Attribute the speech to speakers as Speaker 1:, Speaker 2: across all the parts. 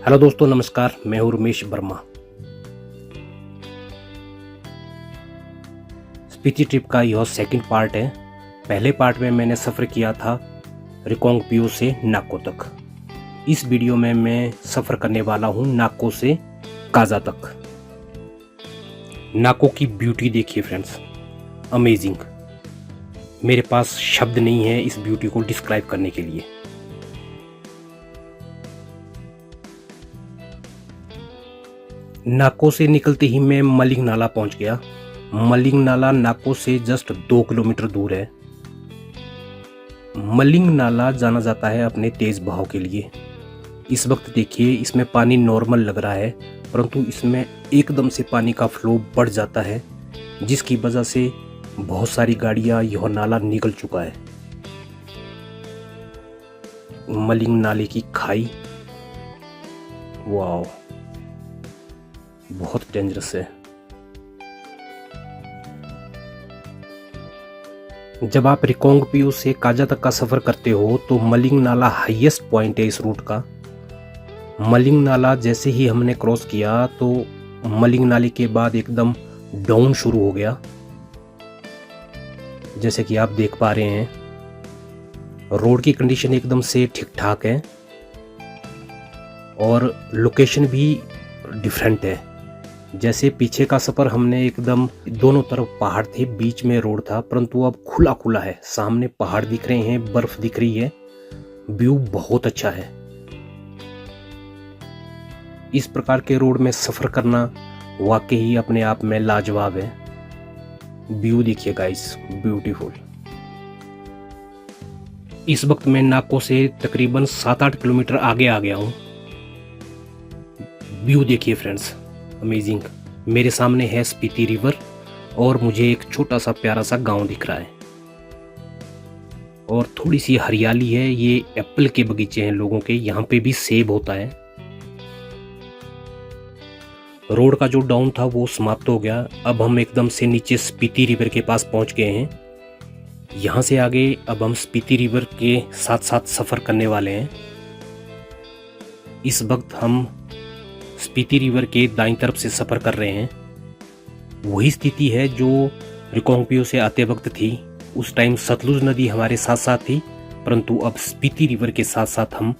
Speaker 1: Hello दोस्तों, नमस्कार। मैं हूं रमेश वर्मा। स्पीति ट्रिप का यह सेकंड पार्ट है। पहले पार्ट में मैंने सफ़र किया था रिकोंगपिओ से नाको तक। इस वीडियो में मैं सफ़र करने वाला हूं नाको से काजा तक। नाको की ब्यूटी देखिए फ्रेंड्स, अमेजिंग। मेरे पास शब्द नहीं है इस ब्यूटी को डिस्क्राइब करने के लिए। नाको से निकलते ही मैं मलिंग नाला पहुंच गया। मलिंग नाला नाको से जस्ट 2 किलोमीटर दूर है। मलिंग नाला जाना जाता है अपने तेज बहाव के लिए। इस वक्त देखिए, इसमें पानी नॉर्मल लग रहा है, परंतु इसमें एकदम से पानी का फ्लो बढ़ जाता है, जिसकी वजह से बहुत सारी गाड़ियां यह नाला निकल चुका है। मलिंग नाले की खाई, वाह, बहुत डेंजरस है। जब आप रिकोंगपिओ से काजा तक का सफ़र करते हो तो मलिंग नाला हाईएस्ट पॉइंट है इस रूट का। मलिंग नाला जैसे ही हमने क्रॉस किया तो मलिंग नाले के बाद एकदम डाउन शुरू हो गया, जैसे कि आप देख पा रहे हैं। रोड की कंडीशन एकदम से ठीक ठाक है और लोकेशन भी डिफरेंट है। जैसे पीछे का सफ़र हमने एकदम दोनों तरफ पहाड़ थे, बीच में रोड था, परंतु अब खुला खुला है। सामने पहाड़ दिख रहे हैं, बर्फ दिख रही है, व्यू बहुत अच्छा है। इस प्रकार के रोड में सफ़र करना वाकई ही अपने आप में लाजवाब है। व्यू देखिए गाइस, ब्यूटीफुल। इस वक्त मैं नाको से तकरीबन 7-8 किलोमीटर आगे आ गया हूँ। व्यू देखिए फ्रेंड्स, अमेजिंग। मेरे सामने है स्पीति रिवर और मुझे एक छोटा सा प्यारा सा गांव दिख रहा है और थोड़ी सी हरियाली है। ये एप्पल के बगीचे हैं लोगों के, यहाँ पे भी सेब होता है। रोड का जो डाउन था वो समाप्त हो गया। अब हम एकदम से नीचे स्पीति रिवर के पास पहुंच गए हैं। यहाँ से आगे अब हम स्पीति रिवर के साथ साथ सफ़र करने वाले हैं। इस वक्त हम स्पीति रिवर के दाईं तरफ से सफ़र कर रहे हैं। वही स्थिति है जो रिकोंगपिओ से आते वक्त थी। उस टाइम सतलुज नदी हमारे साथ साथ थी, परंतु अब स्पीति रिवर के साथ साथ हम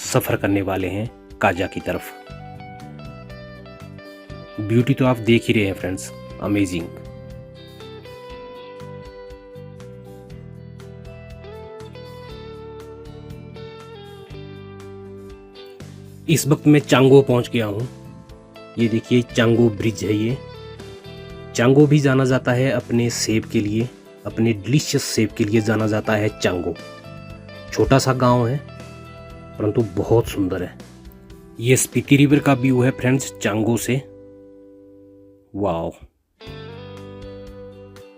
Speaker 1: सफ़र करने वाले हैं काजा की तरफ। ब्यूटी तो आप देख ही रहे हैं फ्रेंड्स, अमेजिंग। इस वक्त मैं चांगो पहुंच गया हूं। ये देखिए, चांगो ब्रिज है। ये चांगो भी जाना जाता है अपने सेब के लिए, अपने डिलीशियस सेब के लिए जाना जाता है चांगो। छोटा सा गांव है परंतु बहुत सुंदर है। ये स्पीति रिवर का व्यू है फ्रेंड्स चांगो से। वाओ।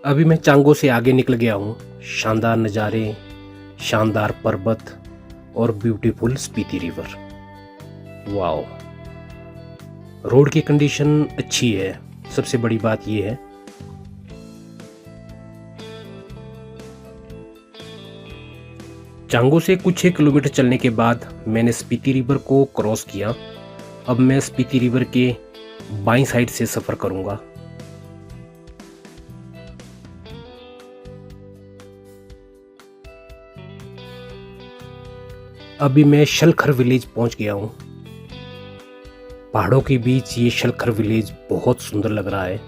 Speaker 1: अभी मैं चांगो से आगे निकल गया हूँ। शानदार नज़ारे, शानदार पर्वत और beautiful Spiti river. Wow. Road की कंडीशन अच्छी है, सबसे बड़ी बात यह है। चांगो से कुछ 1 किलोमीटर चलने के बाद मैंने स्पीति रिवर को क्रॉस किया। अब मैं स्पीति रिवर के बाईं साइड से सफ़र करूंगा। अभी मैं शलखर विलेज पहुंच गया हूं। पहाड़ों के बीच ये शलखर विलेज बहुत सुंदर लग रहा है।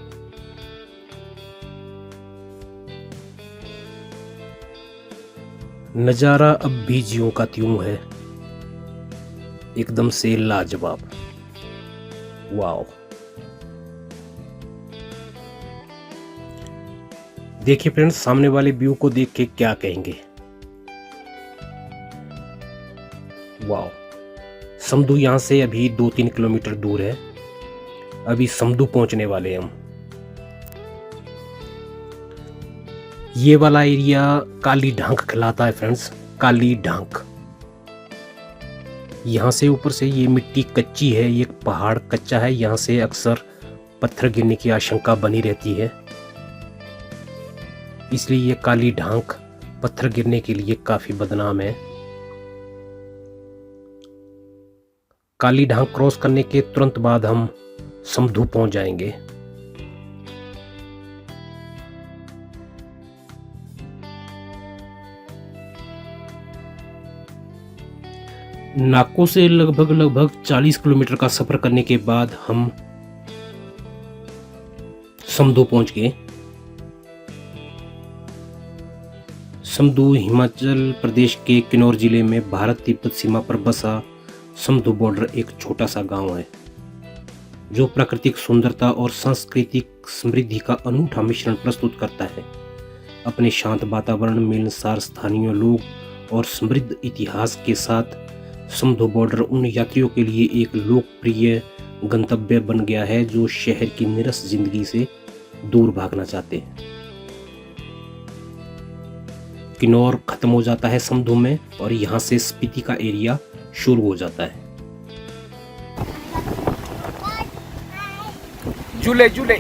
Speaker 1: नज़ारा अब भी ज्यों का त्यों है, एकदम से लाजवाब। वाओ। देखिए फ्रेंड्स, सामने वाले व्यू को देख के क्या कहेंगे। वाओ। समदू यहाँ से अभी 2-3 किलोमीटर दूर है। अभी समदू पहुंचने वाले हम। ये वाला एरिया काली ढांक कहलाता है फ्रेंड्स, काली ढांक। यहाँ से ऊपर से ये मिट्टी कच्ची है, ये पहाड़ कच्चा है, यहाँ से अक्सर पत्थर गिरने की आशंका बनी रहती है। इसलिए ये काली ढांक पत्थर गिरने के लिए काफ़ी बदनाम है। काली ढांग क्रॉस करने के तुरंत बाद हम समधू पहुंच जाएंगे। नाको से लगभग 40 किलोमीटर का सफर करने के बाद हम समधू पहुंच गए। समधू हिमाचल प्रदेश के किन्नौर जिले में भारत तिब्बत सीमा पर बसा समधू बॉर्डर एक छोटा सा गांव है जो प्राकृतिक सुंदरता और सांस्कृतिक समृद्धि का अनूठा मिश्रण प्रस्तुत करता है। अपने शांत वातावरण, मिलनसार स्थानीय लोग और समृद्ध इतिहास के साथ समधू बॉर्डर उन यात्रियों के लिए एक लोकप्रिय गंतव्य बन गया है जो शहर की नीरस जिंदगी से दूर भागना चाहते हैं। किन्नौर खत्म हो जाता है समधू में और यहाँ से स्पीति का एरिया शुरू हो जाता है।
Speaker 2: झूले झूले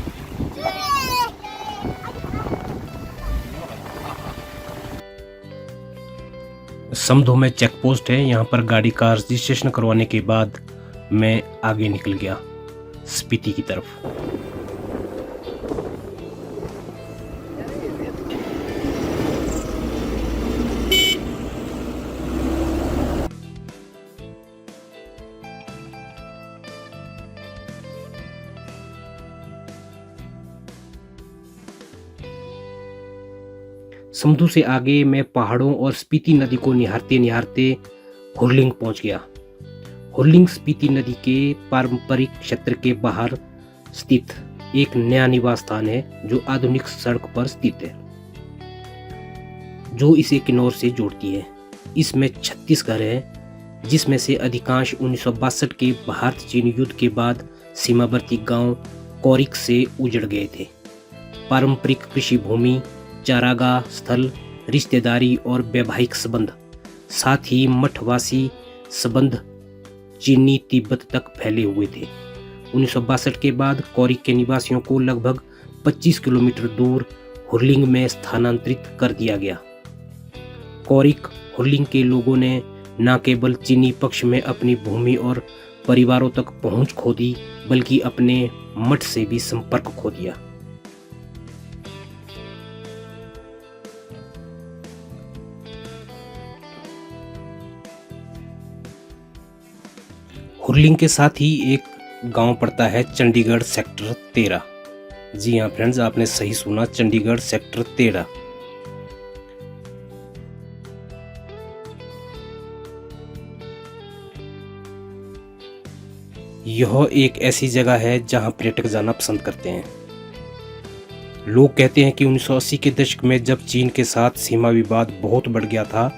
Speaker 1: समधू में चेक पोस्ट है। यहाँ पर गाड़ी का रजिस्ट्रेशन करवाने के बाद मैं आगे निकल गया स्पीति की तरफ। समधू से आगे मैं पहाड़ों और स्पीति नदी को निहारते निहारते हुरलिंग पहुंच गया। हुरलिंग स्पीति नदी के पारंपरिक क्षेत्र के बाहर स्थित एक नया निवास स्थान है जो आधुनिक सड़क पर स्थित है जो इसे किन्नौर से जोड़ती है। इसमें 36 घर हैं जिसमें से अधिकांश 1962 के भारत चीन युद्ध के बाद सीमावर्ती गांव कोरिक से उजड़ गए थे। पारंपरिक कृषि भूमि, चारागाह स्थल, रिश्तेदारी और वैवाहिक संबंध, साथ ही मठवासी संबंध चीनी तिब्बत तक फैले हुए थे। 1962 के बाद कोरिक के निवासियों को लगभग 25 किलोमीटर दूर हुरलिंग में स्थानांतरित कर दिया गया। कोरिक हुरलिंग के लोगों ने न केवल चीनी पक्ष में अपनी भूमि और परिवारों तक पहुंच खो दी बल्कि अपने मठ से भी संपर्क खो दिया। हुरलिंग के साथ ही एक गांव पड़ता है चंडीगढ़ सेक्टर 13। जी हाँ फ्रेंड्स, आपने सही सुना, चंडीगढ़ सेक्टर 13। यह एक ऐसी जगह है जहां पर्यटक जाना पसंद करते हैं। लोग कहते हैं कि 1980 के दशक में जब चीन के साथ सीमा विवाद बहुत बढ़ गया था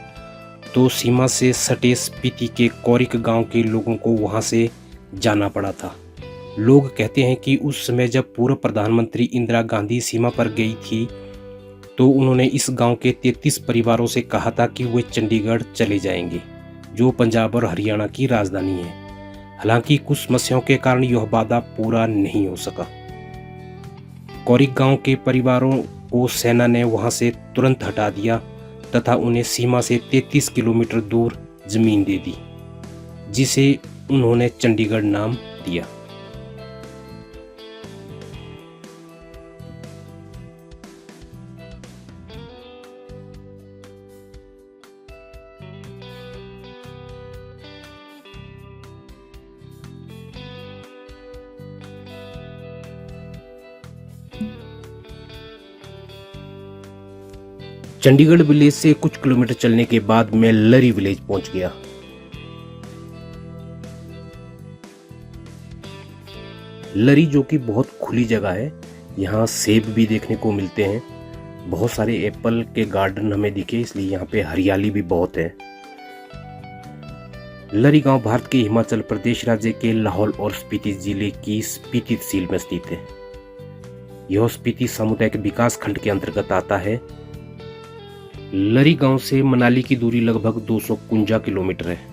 Speaker 1: तो सीमा से सटे स्पीति के कोरिक गांव के लोगों को वहां से जाना पड़ा था। लोग कहते हैं कि उस समय जब पूर्व प्रधानमंत्री इंदिरा गांधी सीमा पर गई थी तो उन्होंने इस गांव के 33 परिवारों से कहा था कि वे चंडीगढ़ चले जाएंगे जो पंजाब और हरियाणा की राजधानी है। हालांकि कुछ समस्याओं के कारण यह वादा पूरा नहीं हो सका। कोरिक गांव के परिवारों को सेना ने वहां से तुरंत हटा दिया तथा उन्हें सीमा से 33 किलोमीटर दूर जमीन दे दी जिसे उन्होंने चंडीगढ़ नाम दिया। चंडीगढ़ विलेज से कुछ किलोमीटर चलने के बाद मैं लरी विलेज पहुंच गया। लरी जो कि बहुत खुली जगह है, यहाँ सेब भी देखने को मिलते हैं। बहुत सारे एप्पल के गार्डन हमें दिखे, इसलिए यहाँ पे हरियाली भी बहुत है। लरी गांव भारत के हिमाचल प्रदेश राज्य के लाहौल और स्पीति जिले की स्पीति तहसील में स्थित है। यह स्पीति सामुदायिक विकास खंड के अंतर्गत आता है। लरी गांव से मनाली की दूरी लगभग 251 किलोमीटर है।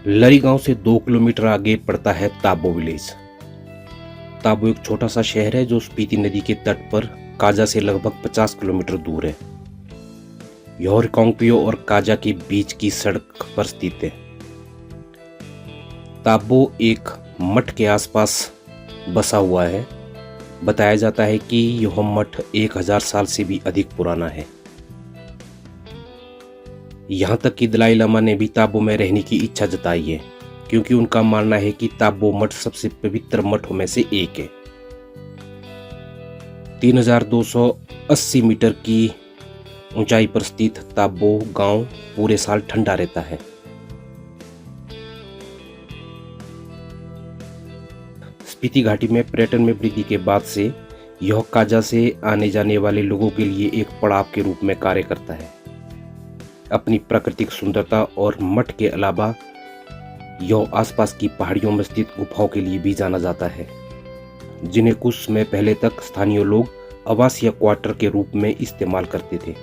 Speaker 1: लरी गांव से 2 किलोमीटर आगे पड़ता है ताबो विलेज। ताबो एक छोटा सा शहर है जो स्पीति नदी के तट पर काजा से लगभग 50 किलोमीटर दूर है। यह रिकांगपिओ और काजा के बीच की सड़क पर स्थित है। ताबो एक मठ के आसपास बसा हुआ है। बताया जाता है कि यह मठ 1000 साल से भी अधिक पुराना है। यहाँ तक कि दलाई लामा ने भी ताबो में रहने की इच्छा जताई है, क्योंकि उनका मानना है कि ताबो मठ सबसे पवित्र मठों में से एक है। 3280 मीटर की ऊंचाई पर स्थित ताबो गांव पूरे साल ठंडा रहता है। स्पीति घाटी में पर्यटन में वृद्धि के बाद से यह काजा से आने जाने वाले लोगों के लिए एक पड़ाव के रूप में कार्य करता है। अपनी प्राकृतिक सुंदरता और मठ के अलावा यह आसपास की पहाड़ियों में स्थित गुफाओं के लिए भी जाना जाता है, जिन्हें कुछ समय पहले तक स्थानीय लोग आवास या क्वार्टर के रूप में इस्तेमाल करते थे।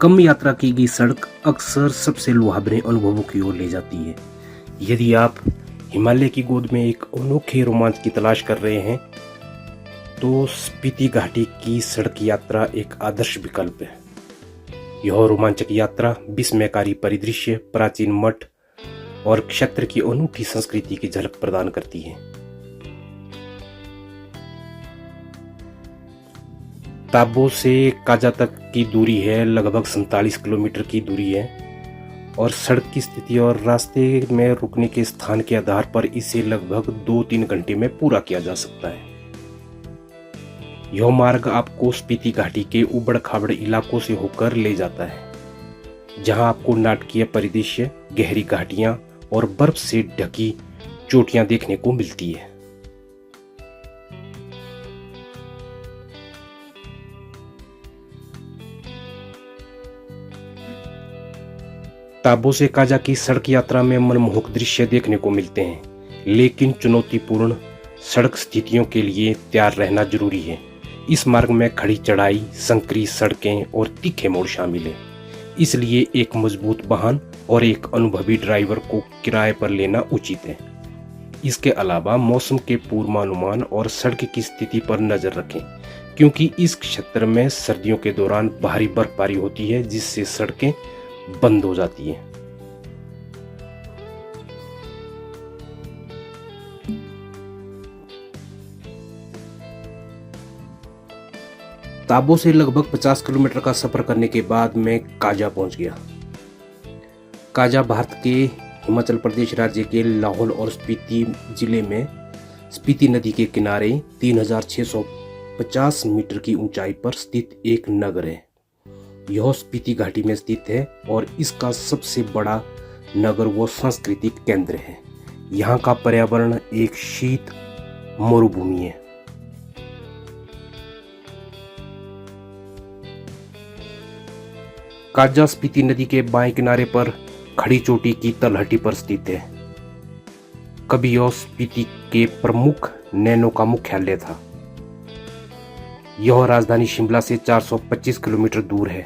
Speaker 1: कम यात्रा की गई सड़क अक्सर सबसे लुभावने अनुभवों की ओर ले जाती है। यदि आप हिमालय की गोद में एक अनोखे रोमांच की तलाश कर रहे हैं तो स्पीति घाटी की सड़क यात्रा एक आदर्श विकल्प है। यह रोमांचक यात्रा विस्मयकारी परिदृश्य, प्राचीन मठ और क्षेत्र की अनूठी संस्कृति की झलक प्रदान करती है। ताबो से काजा तक की दूरी है लगभग 47 किलोमीटर की दूरी है और सड़क की स्थिति और रास्ते में रुकने के स्थान के आधार पर इसे लगभग 2-3 घंटे में पूरा किया जा सकता है। यह मार्ग आपको स्पीति घाटी के उबड़ खाबड़ इलाकों से होकर ले जाता है, जहां आपको नाटकीय परिदृश्य, गहरी घाटियां और बर्फ से ढकी चोटियां देखने को मिलती है। ताबो से काजा की सड़क यात्रा में मनमोहक दृश्य देखने को मिलते हैं, लेकिन चुनौतीपूर्ण सड़क स्थितियों के लिए तैयार रहना जरूरी है। इस मार्ग में खड़ी चढ़ाई, संकरी सड़कें और तीखे मोड़ शामिल हैं। इसलिए एक मजबूत वाहन और एक अनुभवी ड्राइवर को किराए पर लेना उचित है। इसके अलावा मौसम के पूर्वानुमान और सड़क की स्थिति पर नजर रखें, क्योंकि इस क्षेत्र में सर्दियों के दौरान भारी बर्फबारी होती है, जिससे सड़कें बंद हो जाती हैं। ताबो से लगभग 50 किलोमीटर का सफर करने के बाद मैं काजा पहुंच गया। काजा भारत के हिमाचल प्रदेश राज्य के लाहौल और स्पीति जिले में स्पीति नदी के किनारे 3650 मीटर की ऊंचाई पर स्थित एक नगर है। यह स्पीति घाटी में स्थित है और इसका सबसे बड़ा नगर व सांस्कृतिक केंद्र है। यहाँ का पर्यावरण एक शीत मरुभूमि है। काजा स्पीति नदी के बाएं किनारे पर खड़ी चोटी की तलहटी पर स्थित है। कभी यह स्पीति के प्रमुख नैनो का मुख्यालय था। यह राजधानी शिमला से 425 किलोमीटर दूर है।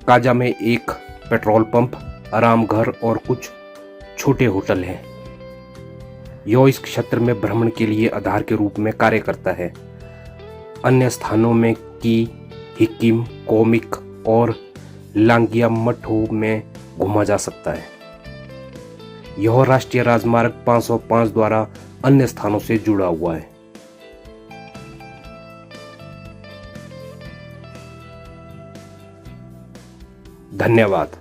Speaker 1: काजा में एक पेट्रोल पंप, आराम घर और कुछ छोटे होटल हैं। यह इस क्षेत्र में भ्रमण के लिए आधार के रूप में कार्य करता है। अन्य स्थानों में की हिकिम, कोमिक और लांगिया मठों में घूमा जा सकता है। यह राष्ट्रीय राजमार्ग 505 द्वारा अन्य स्थानों से जुड़ा हुआ है। धन्यवाद।